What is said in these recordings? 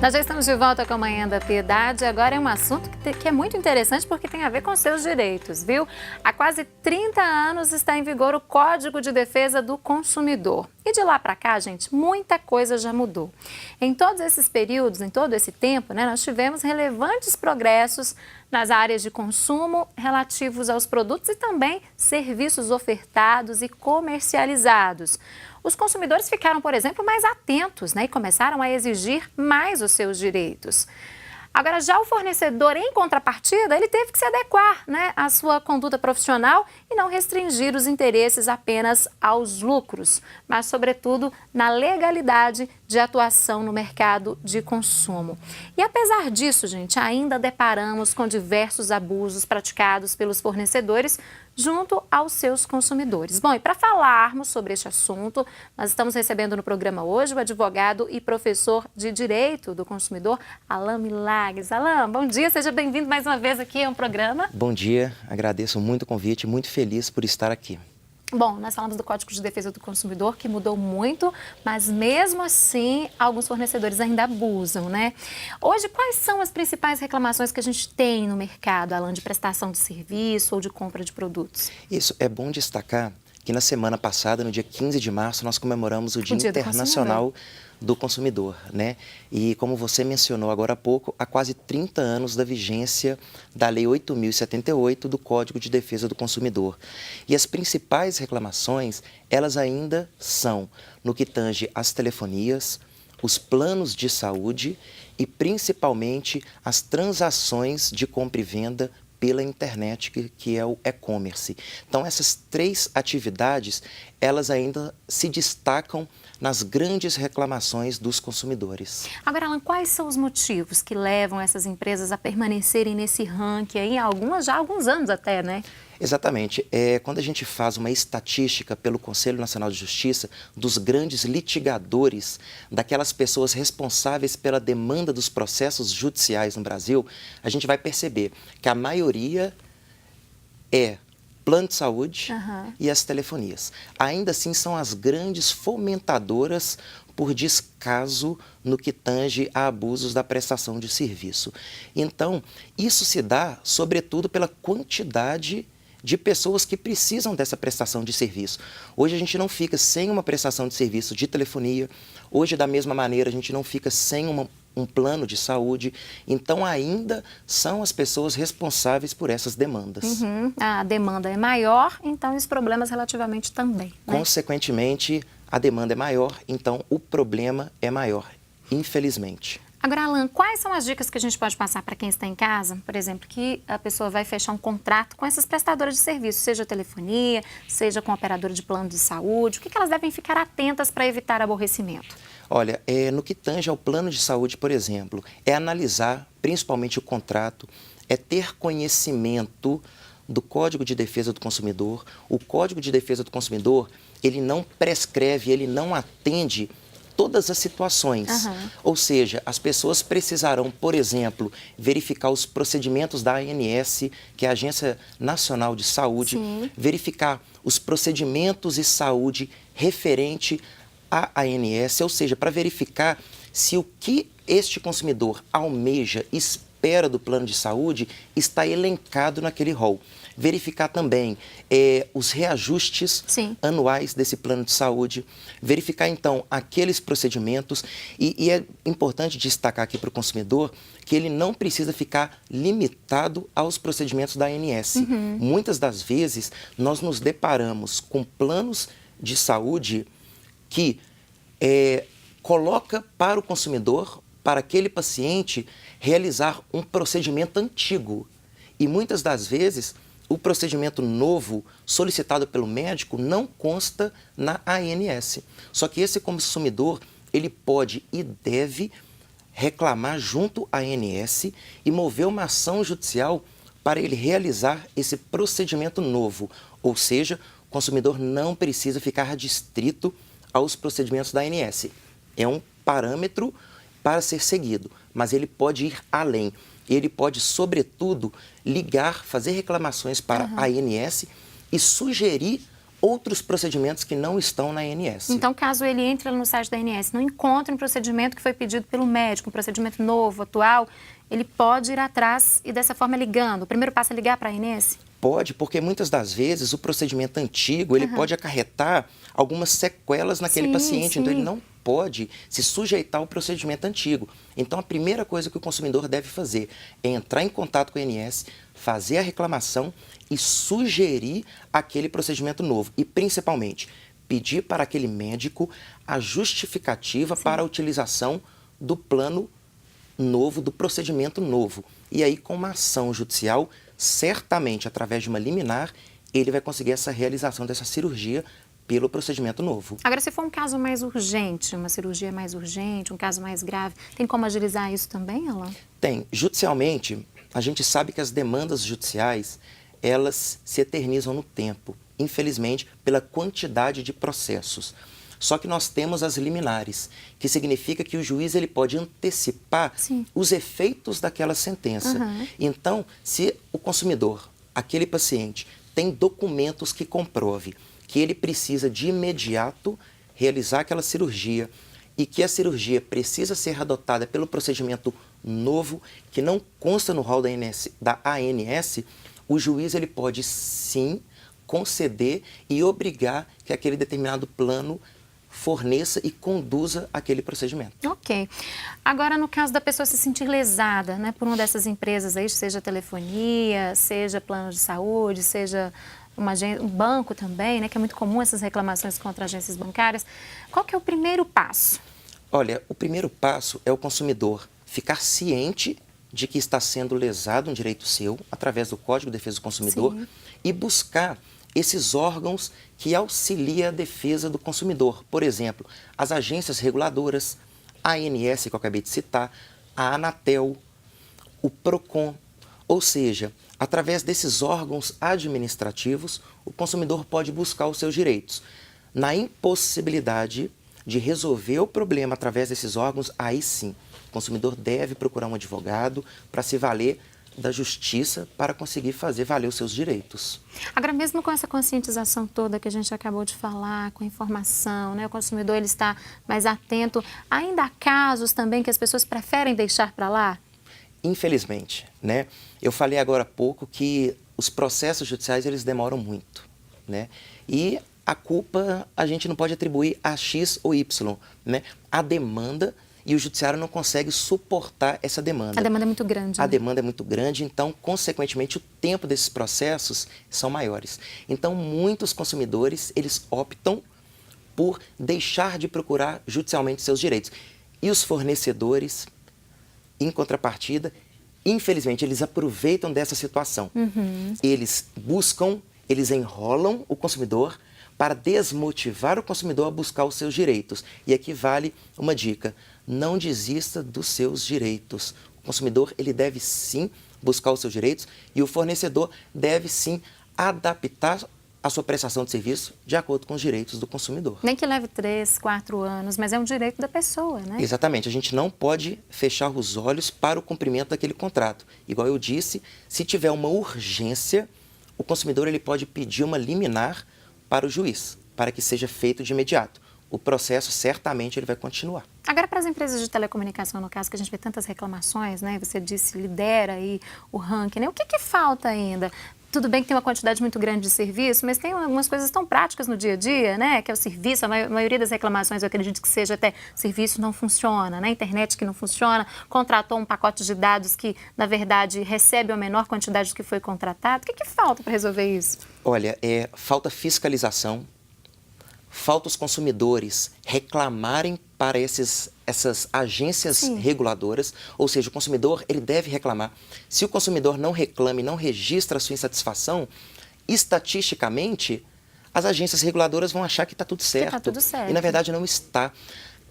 Nós já estamos de volta com a Manhã da Piedade. Agora é um assunto que é muito interessante porque tem a ver com seus direitos, viu? Há quase 30 anos está em vigor o Código de Defesa do Consumidor. E de lá para cá, gente, muita coisa já mudou. Em todos esses períodos, em todo esse tempo, nós tivemos relevantes progressos nas áreas de consumo relativos aos produtos e também serviços ofertados e comercializados. Os consumidores ficaram, por exemplo, mais atentos, e começaram a exigir mais os seus direitos. Agora, já o fornecedor, em contrapartida, ele teve que se adequar à sua conduta profissional e não restringir os interesses apenas aos lucros, mas, sobretudo, na legalidade de atuação no mercado de consumo. E, apesar disso, gente, ainda deparamos com diversos abusos praticados pelos fornecedores junto aos seus consumidores. Bom, e para falarmos sobre este assunto, nós estamos recebendo no programa hoje o advogado e professor de Direito do Consumidor, Alain Milagres. Alain, bom dia, seja bem-vindo mais uma vez aqui ao programa. Bom dia, agradeço muito o convite, muito feliz por estar aqui. Bom, nós falamos do Código de Defesa do Consumidor, que mudou muito, mas mesmo assim, alguns fornecedores ainda abusam, Hoje, quais são as principais reclamações que a gente tem no mercado, Alain, de prestação de serviço ou de compra de produtos? Isso, é bom destacar que na semana passada, no dia 15 de março, nós comemoramos o Dia Internacional do Consumidor, E como você mencionou agora há pouco, há quase 30 anos da vigência da Lei 8.078 do Código de Defesa do Consumidor. E as principais reclamações, elas ainda são no que tange às telefonias, os planos de saúde e principalmente as transações de compra e venda pela internet, que é o e-commerce. Então, essas três atividades, elas ainda se destacam nas grandes reclamações dos consumidores. Agora, Alain, quais são os motivos que levam essas empresas a permanecerem nesse ranking aí, algumas já há alguns anos até, Exatamente. Quando a gente faz uma estatística pelo Conselho Nacional de Justiça dos grandes litigadores, daquelas pessoas responsáveis pela demanda dos processos judiciais no Brasil, a gente vai perceber que a maioria é plano de saúde e as telefonias. Ainda assim, são as grandes fomentadoras por descaso no que tange a abusos da prestação de serviço. Então, isso se dá, sobretudo, pela quantidade de pessoas que precisam dessa prestação de serviço. Hoje a gente não fica sem uma prestação de serviço de telefonia, hoje da mesma maneira a gente não fica sem um plano de saúde, então ainda são as pessoas responsáveis por essas demandas. A demanda é maior, então os problemas relativamente também. Consequentemente, a demanda é maior, então o problema é maior, infelizmente. Agora, Alain, quais são as dicas que a gente pode passar para quem está em casa, por exemplo, que a pessoa vai fechar um contrato com essas prestadoras de serviço, seja telefonia, seja com operadora de plano de saúde, o que elas devem ficar atentas para evitar aborrecimento? Olha, no que tange ao plano de saúde, por exemplo, é analisar principalmente o contrato, é ter conhecimento do Código de Defesa do Consumidor. O Código de Defesa do Consumidor, ele não prescreve, ele não atende todas as situações. Ou seja, as pessoas precisarão, por exemplo, verificar os procedimentos da ANS, que é a Agência Nacional de Saúde, verificar os procedimentos de saúde referente à ANS, ou seja, para verificar se o que este consumidor almeja, espera do plano de saúde, está elencado naquele rol. Verificar também os reajustes anuais desse plano de saúde, verificar então aqueles procedimentos e é importante destacar aqui para o consumidor que ele não precisa ficar limitado aos procedimentos da ANS. Muitas das vezes nós nos deparamos com planos de saúde que coloca para o consumidor, para aquele paciente, realizar um procedimento antigo. E muitas das vezes o procedimento novo solicitado pelo médico não consta na ANS. Só que esse consumidor, ele pode e deve reclamar junto à ANS e mover uma ação judicial para ele realizar esse procedimento novo. Ou seja, o consumidor não precisa ficar restrito aos procedimentos da ANS. É um parâmetro para ser seguido, mas ele pode ir além. Ele pode, sobretudo, ligar, fazer reclamações para a ANS e sugerir outros procedimentos que não estão na ANS. Então, caso ele entre no site da ANS, não encontre um procedimento que foi pedido pelo médico, um procedimento novo, atual, ele pode ir atrás e dessa forma ligando. O primeiro passo é ligar para a ANS? Pode, porque muitas das vezes o procedimento antigo, ele pode acarretar algumas sequelas naquele paciente, então ele não pode se sujeitar ao procedimento antigo. Então a primeira coisa que o consumidor deve fazer é entrar em contato com a ANS, fazer a reclamação e sugerir aquele procedimento novo. E principalmente, pedir para aquele médico a justificativa para a utilização do plano novo, do procedimento novo. E aí, com uma ação judicial, certamente, através de uma liminar, ele vai conseguir essa realização dessa cirurgia pelo procedimento novo. Agora, se for um caso mais urgente, uma cirurgia mais urgente, um caso mais grave, tem como agilizar isso também, Alan? Tem. Judicialmente, a gente sabe que as demandas judiciais, elas se eternizam no tempo, infelizmente, pela quantidade de processos. Só que nós temos as liminares, que significa que o juiz ele pode antecipar os efeitos daquela sentença. Então, se o consumidor, aquele paciente, tem documentos que comprove que ele precisa de imediato realizar aquela cirurgia e que a cirurgia precisa ser adotada pelo procedimento novo, que não consta no rol da ANS, o juiz ele pode sim conceder e obrigar que aquele determinado plano forneça e conduza aquele procedimento. Ok. Agora, no caso da pessoa se sentir lesada, né, por uma dessas empresas aí, seja telefonia, seja plano de saúde, seja um banco também, né, que é muito comum essas reclamações contra agências bancárias, qual que é o primeiro passo? Olha, o primeiro passo é o consumidor ficar ciente de que está sendo lesado um direito seu, através do Código de Defesa do Consumidor, e buscar esses órgãos que auxiliam a defesa do consumidor. Por exemplo, as agências reguladoras, a ANS, que eu acabei de citar, a Anatel, o PROCON. Ou seja, através desses órgãos administrativos, o consumidor pode buscar os seus direitos. Na impossibilidade de resolver o problema através desses órgãos, aí sim, o consumidor deve procurar um advogado para se valer da justiça para conseguir fazer valer os seus direitos. Agora, mesmo com essa conscientização toda que a gente acabou de falar, com a informação, né, o consumidor ele está mais atento, ainda há casos também que as pessoas preferem deixar para lá? Infelizmente, né? Eu falei agora há pouco que os processos judiciais eles demoram muito, né? E a culpa a gente não pode atribuir a X ou Y, né? A demanda e o judiciário não consegue suportar essa demanda. A demanda é muito grande. A demanda é muito grande, então, consequentemente, o tempo desses processos são maiores. Então, muitos consumidores, eles optam por deixar de procurar judicialmente seus direitos. E os fornecedores, em contrapartida, infelizmente, eles aproveitam dessa situação. Eles buscam, eles enrolam o consumidor para desmotivar o consumidor a buscar os seus direitos. E aqui vale uma dica: não desista dos seus direitos. O consumidor ele deve sim buscar os seus direitos e o fornecedor deve sim adaptar a sua prestação de serviço de acordo com os direitos do consumidor. Nem que leve 3, 4 anos, mas é um direito da pessoa, né? Exatamente. A gente não pode fechar os olhos para o cumprimento daquele contrato. Igual eu disse, se tiver uma urgência, o consumidor ele pode pedir uma liminar para o juiz, para que seja feito de imediato. O processo, certamente, ele vai continuar. Agora, para as empresas de telecomunicação, no caso, que a gente vê tantas reclamações, né? Você disse, lidera aí o ranking, né? O que falta ainda? Tudo bem que tem uma quantidade muito grande de serviço, mas tem algumas coisas tão práticas no dia a dia, né? Que é o serviço, a maioria das reclamações, eu acredito que seja até serviço não funciona, né? Internet que não funciona, contratou um pacote de dados que, na verdade, recebe a menor quantidade do que foi contratado. O que falta para resolver isso? Olha, falta fiscalização, falta os consumidores reclamarem para essas agências reguladoras, ou seja, o consumidor ele deve reclamar. Se o consumidor não reclama e não registra a sua insatisfação, estatisticamente, as agências reguladoras vão achar que está tudo certo. Que tá tudo certo. E, na verdade, não está.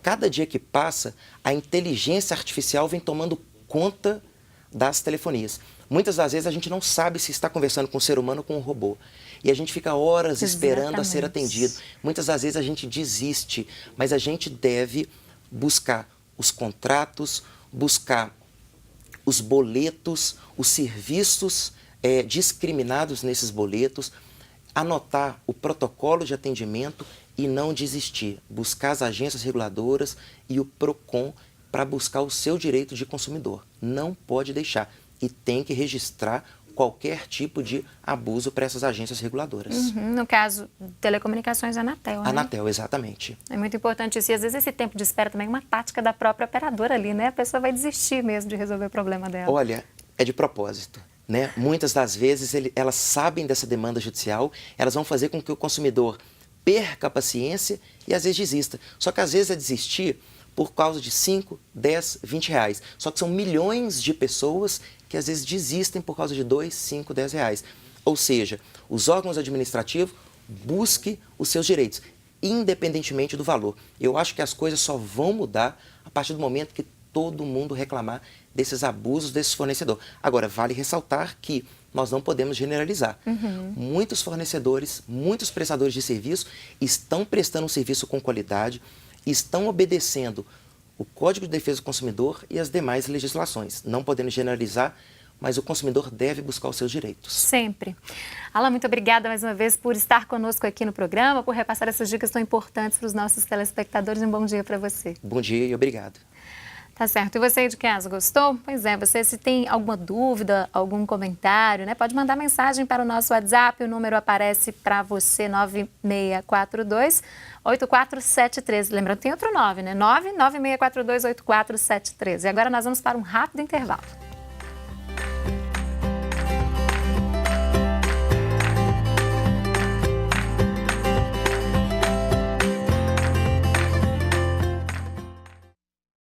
Cada dia que passa, a inteligência artificial vem tomando conta das telefonias. Muitas das vezes a gente não sabe se está conversando com um ser humano ou com um robô. E a gente fica horas esperando a ser atendido. Muitas das vezes a gente desiste, mas a gente deve buscar os contratos, buscar os boletos, os serviços discriminados nesses boletos, anotar o protocolo de atendimento e não desistir. Buscar as agências reguladoras e o PROCON para buscar o seu direito de consumidor. Não pode deixar e tem que registrar qualquer tipo de abuso para essas agências reguladoras. No caso, telecomunicações, Anatel, né? Anatel, exatamente. É muito importante isso. E às vezes esse tempo de espera também é uma tática da própria operadora ali, né? A pessoa vai desistir mesmo de resolver o problema dela. Olha, é de propósito, né? Muitas das vezes elas sabem dessa demanda judicial, elas vão fazer com que o consumidor perca a paciência e às vezes desista. Só que às vezes é desistir por causa de 5, 10, 20 reais. Só que são milhões de pessoas que às vezes desistem por causa de 2, 5, 10 reais. Ou seja, os órgãos administrativos busquem os seus direitos, independentemente do valor. Eu acho que as coisas só vão mudar a partir do momento que todo mundo reclamar desses abusos desses fornecedores. Agora, vale ressaltar que nós não podemos generalizar. Muitos fornecedores, muitos prestadores de serviço estão prestando um serviço com qualidade, estão obedecendo o Código de Defesa do Consumidor e as demais legislações. Não podemos generalizar, mas o consumidor deve buscar os seus direitos. Sempre. Alan, muito obrigada mais uma vez por estar conosco aqui no programa, por repassar essas dicas tão importantes para os nossos telespectadores. Um bom dia para você. Bom dia e obrigado. Tá certo. E você aí de casa, gostou? Pois é, você se tem alguma dúvida, algum comentário, né? Pode mandar mensagem para o nosso WhatsApp, o número aparece para você, 9642-8473. Lembrando, tem outro 9, né? 99642-8473. E agora nós vamos para um rápido intervalo.